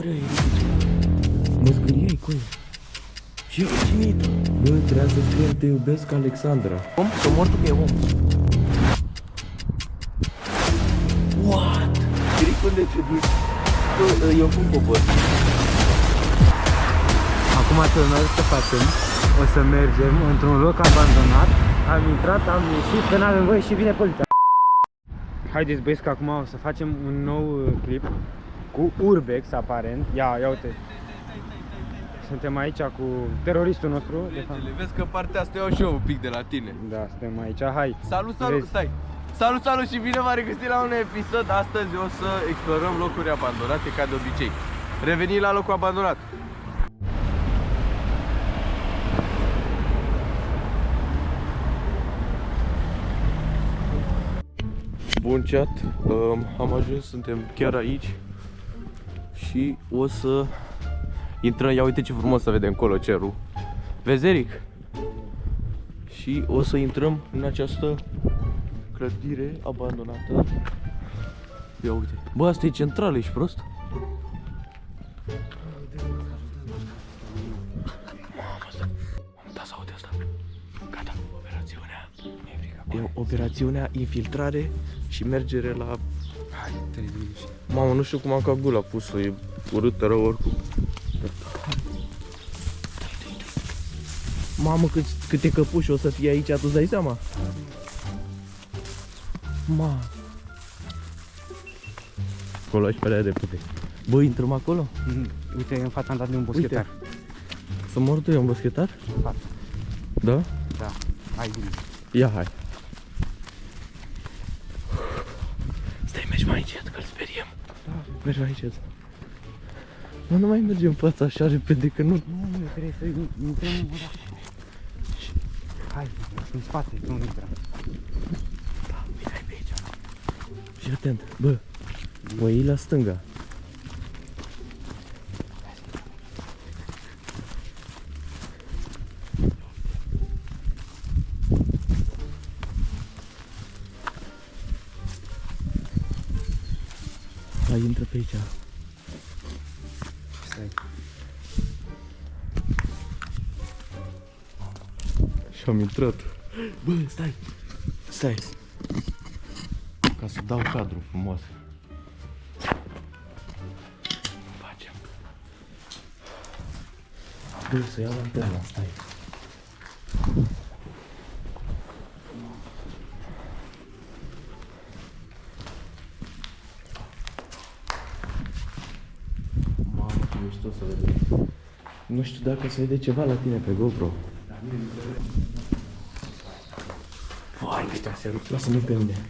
Oare e mă zgâriai cu el. Cine e tu? Bă, trebuia să scriem te iubesc, Alexandra. Om? Că mortul că e om. What? Știi unde te duci? Eu cum cobor. Acum ce urmează să facem? O să mergem într-un loc abandonat. Am intrat, am ieșit, că n-avem voie și vine poliția. Haideți băieți că acum o să facem un nou clip cu Urbex aparent. Ia uite. Suntem aici cu teroristul nostru, de fapt. Vezi că partea asta iau și eu un pic de la tine. Da, suntem aici, hai. Salut, Vezi? stai. Salut și bine v-am regăsit la un episod. Astăzi o să explorăm locuri abandonate ca de obicei. Revenim la locul abandonat. Bun chat, am ajuns, suntem chiar aici și o să intrăm, ia uite ce frumos să vedem acolo cerul. Vezi, Eric? Și o să intrăm în această clădire abandonată. Ia uite. Bă, asta e centrală, ești prost? Mamă, asta. Da, să aude asta. Gata, operațiunea. E operațiunea infiltrare și mergere la... Hai, televiziune. Mamă, nu știu cum am ca gula pus-o, e urâtă rău oricum. Mamă, câte căpuși o să fie aici, tu-ți dai seama? Ma. Acolo și pe alea de pute. Bă, intrăm acolo? Uite, în fața am dat de un boschetar. Să mor tu, e un boschetar? În față. Da? Da, hai bine. Ia, hai. Stai, mergi mai încet, că-l speriem. Da. Mergi mai încet. Mă, nu mai mergem în fața așa repede, că nu... Nu, trebuie să intrăm în oraș. Hai, în spate, nu intrăm. Da, uite pe aici. Fii atent, bă, mă iei la stânga. Hai, intră pe aici. Stai. Și am intrat. Bă, stai. Ca să dau cadru frumos. Facem. Bă, să iau lanterna, stai. Mamă, ce mișto să vedem. Nu știu dacă se vede ceva la tine pe GoPro. Vai, ăștia se rup. Lasă-mi pe mine.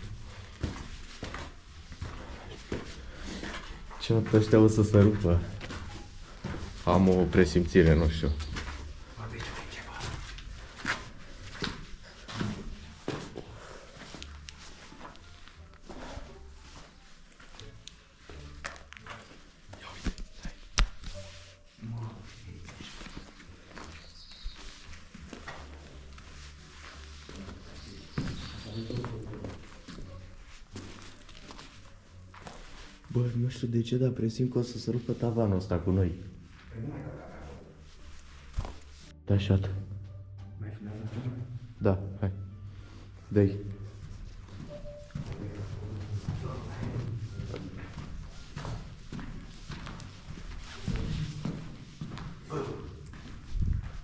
Ce ăștia o să se rupă. Am o presimțire, nu știu. Bă, nu știu de ce, dar presimt că o să se rupă tavanul ăsta cu noi. Da, șat. Da, hai. Dă-i.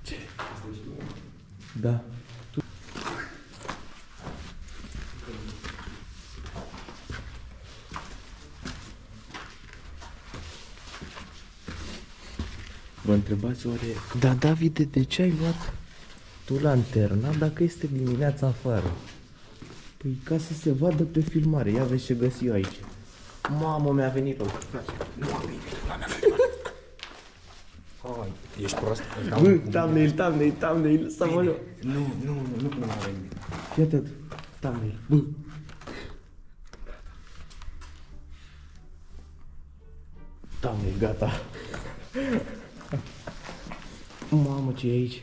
Ce? Da. Vă întrebați oare... Da, Davide, de ce ai luat tu lanterna dacă este dimineața afară? Păi ca să se vadă pe filmare, ia vezi ce găsi eu aici. Mamă, mi-a venit rău. Nu am venit, la mea filmat. Hai, ești prost? Bă, thumbnail, să mă lua. Nu până la venit. Fii atent, thumbnail, bă. Thumbnail, gata. Mamă, ce e aici?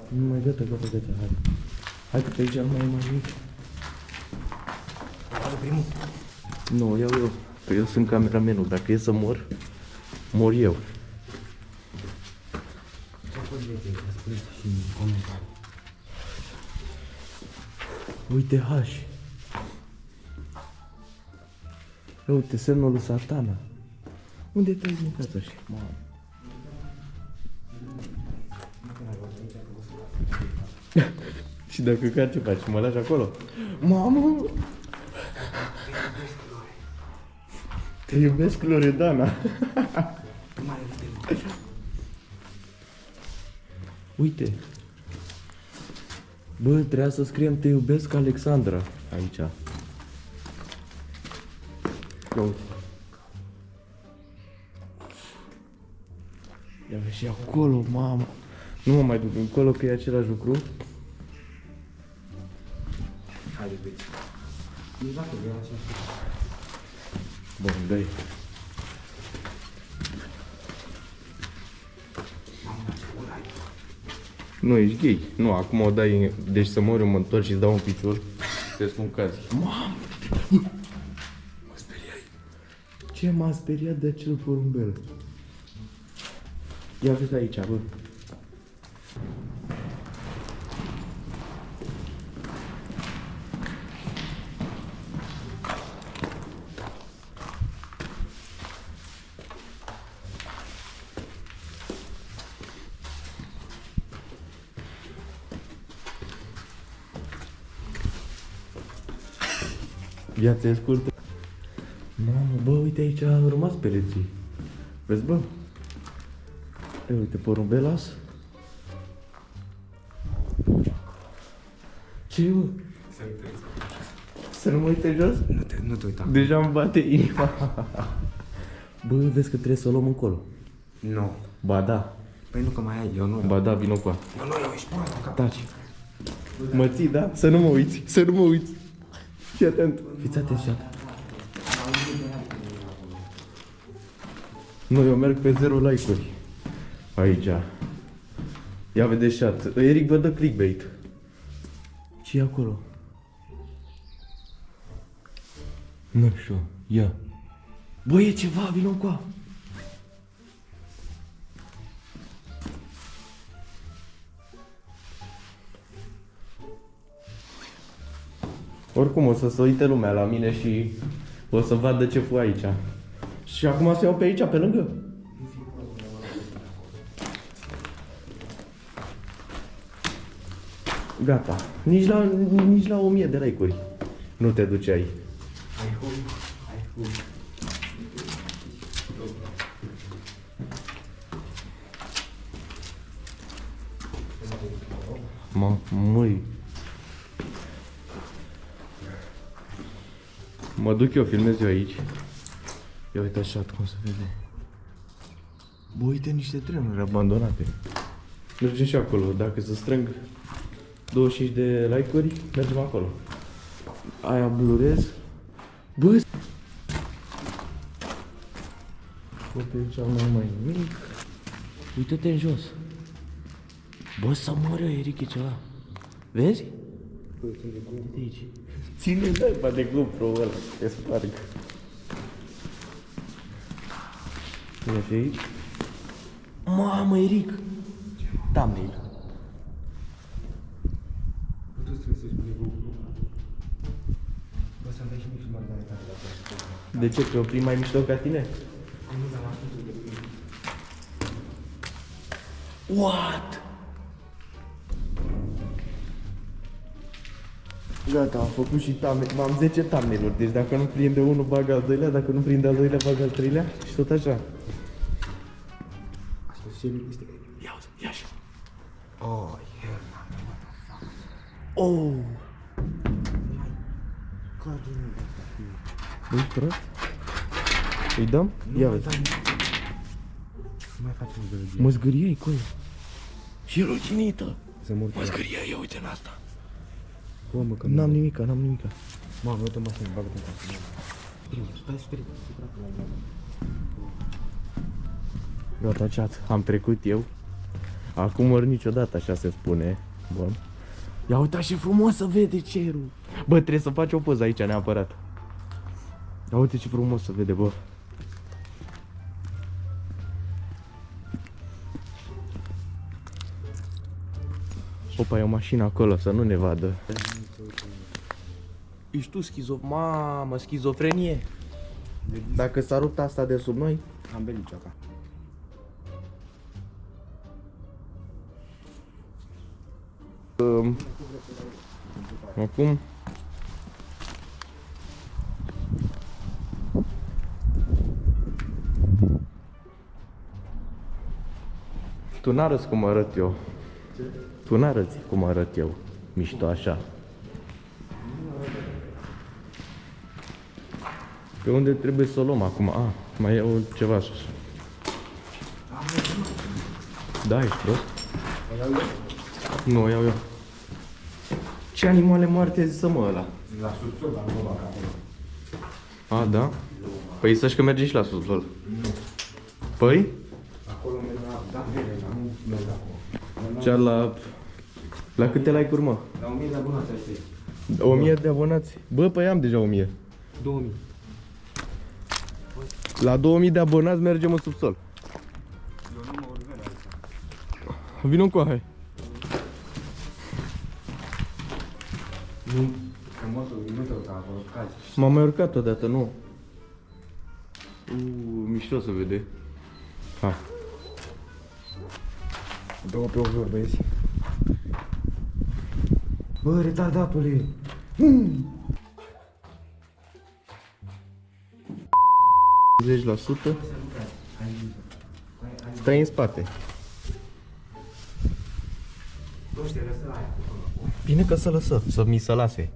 Nu mai gata, hai. Hai că pe aici nu mai e mai nimic. Hai primul. Nu, iau eu. Că eu sunt cameramenul. Dacă e să mor, mor eu. Ce poți de aici? Spune și în comentarii. Uite H. Uite semnul lui Satana. Unde te-ai mâncat așa? Mamă. Și dacă car ce faci? Mă lași acolo? Mamă! Te iubesc, Loredana! Uite! Bă, trebuia să scriem te iubesc, Alexandra, aici. Ia uite. Ia vezi și acolo, mamă! Nu mă mai duc încolo că e același lucru. Hai, băieți. Nu dacă vreau așa. Bun, dă-i. Nu, ești gay. Nu, acum o dai, deci să mor eu mă întorc și îți dau un picior. Te spun cazi. Mamă! Mă speriai. Ce m-a speriat de acel porumbel? Ia vezi aici, bă. Ia te ascultă. Mamă, bă, uite aici a rămas pereții. Vezi, bă? E, uite, porumbelas. Ce, bă? Să nu mă uite jos? Nu te uita. Deja îmi bate inima. Bă, vezi că trebuie să o luăm încolo. Nu. Ba da. Păi nu că mai ai, eu nu. Ba da, vino cu a. Eu nu, eu ești până la cap. Taci. Mă ții, da? Să nu mă uiți, să nu mă uiți. Fii atent. Fiți atent și atent. Nu, eu merg pe 0 like-uri. Aici. Ia vedeți chat. Eric vă dă clickbait. Ce e acolo? Nu știu. Ia. Bă, e ceva, vino încoa. Oricum o să se uite lumea la mine și o să vadă ce fu aici. Și acum să iau pe aici, pe lângă. Gata. Nici la 1000 de like-uri nu te duceai. Măi. Mă duc eu, filmez eu aici. Ia uite așa cum se vede. Bă, uite niște trenuri abandonate. Mergem și acolo. Dacă se strâng 25 de like-uri, mergem acolo. Aia blurez. Bă! Bă, pe aici nu mai nimic. Uite-te în jos. Bă, să mor eu, Eric, e ceva. Vezi? Uite aici. Ține daiba de GoPro ăla, te sparg. Ia și aici. Mamă, Eric! Thumbnail. Tu trebuie să-ți pune GoPro. Bă, să-mi dai și mie filmare de arătare la asta. De ce? Că opri mai mișto ca tine? Nu, dar m-am făcut de prima. What? Gata, am făcut și thumbnail. M-am 10 thumbnail-uri, deci dacă nu prinde unul, bag al doilea, dacă nu prinde al doilea, bag al treilea și tot așa. Asta ce este? Ia și. Oh, hell, Oh! clar din asta. Ești prost? Îi dăm? Ia vezi. Nu mai facem gălăgie. Măzgărie-i cu ea. Și e ruginită. Să mor pe ea. Măzgărie-i, uite în asta. Bă, mă, că N-am nimica, n-am nimica. Mamă, uite mașină, bagă-te în casă. Stai strict, Gata, chat. Am trecut eu. Acum ori niciodată, așa se spune. Bun. Ia uitați ce frumos să vede cerul. Bă, trebuie să faci o poză aici neapărat. Ia uite ce frumos să vede, bă. Opa, e o mașină acolo, să nu ne vadă. Ești tu Mamă, schizofrenie. Dacă s-a rupt asta de sub noi. Am belicioaca. Acum tu n-arăți cum arăt eu. Tu n-arăți cum arăt eu. Mișto așa. Pe unde trebuie să o luăm acum? Ah, mai iau ceva sus. Da, ești prost? Nu, o iau eu. Ce animale moarte ai zis să mă ăla? La subsol, la loc acolo. A, da? Păi să-și că merge și la subsol. Nu. Păi? Acolo merg la... Da, nu merg acolo. Cea la... La câte like-uri, mă? La 1000 de abonați aștept. 1000 de abonați? Bă, păi am deja 1000. 2000. La 2000 de abonați mergem în subsol. Eu nu mă urmez aici. Vino cu hai. Nu. Frumosul, nu te urca acolo, cazi. M-am mai urcat odată, nu? Mișto să vede. Ha. Două pe 8 ori, băieți. Bă, retardatule! 10%. Stai în spate. Bine că să lăsă, să mi se lase.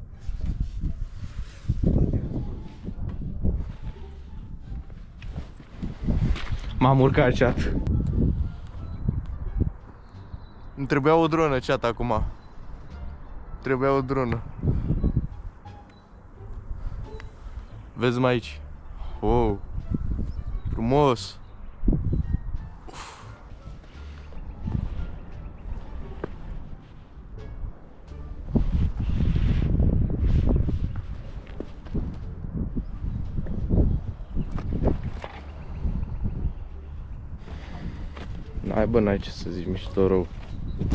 M-am urcat, chat. Îmi trebuia o dronă, chat, acum. Trebuia o dronă. Vezi mai aici. Oh, frumos. Uf. N-ai, bă, n-ai ce să zici, mișto rău.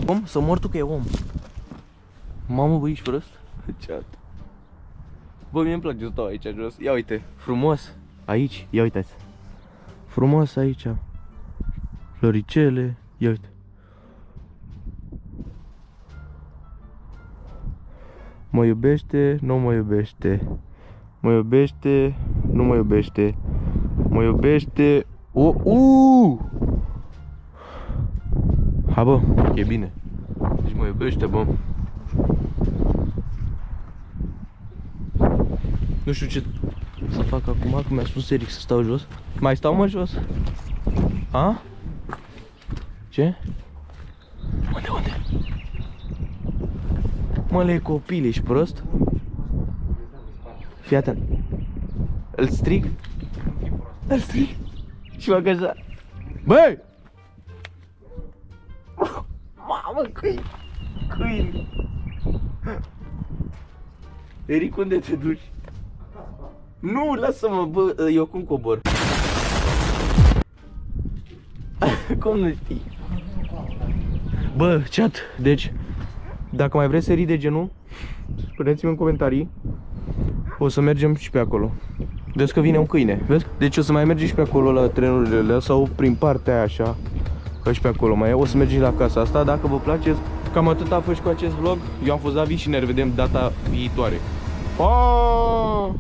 Om? Să mor tu că e om. Mamă, bă, ești prost? Chat. Bă, mie îmi place să stau aici jos. Ia uite, frumos. Aici, ia uitați. Frumos aici. Floricele, ia uite. Mă iubește, nu mă iubește. Mă iubește, nu mă iubește. Mă iubește. Ha, bă, e bine. Deci mă iubește, bă. Nu știu ce să fac acum, că mi-a spus Eric să stau jos. Mai stau, mă, jos? A? Ce? Unde? Mă, le copil, ești prost? Fii atent. Îl strig? Îl strig? Și fac așa. Băi! Mamă, câini! Eric, unde te duci? Nu, lasă-mă, bă, eu cum cobor? Cum nu știi? Bă, chat, deci, dacă mai vreți serii de genul, spuneți-mi în comentarii. O să mergem și pe acolo. Vezi că vine un câine, vezi? Deci o să mai mergem și pe acolo la trenurile alea sau prin partea aia așa. Că și pe acolo mai e, o să mergem și la casa asta. Dacă vă place, cam atât a fost cu acest vlog. Eu am fost David și ne revedem data viitoare. Pa!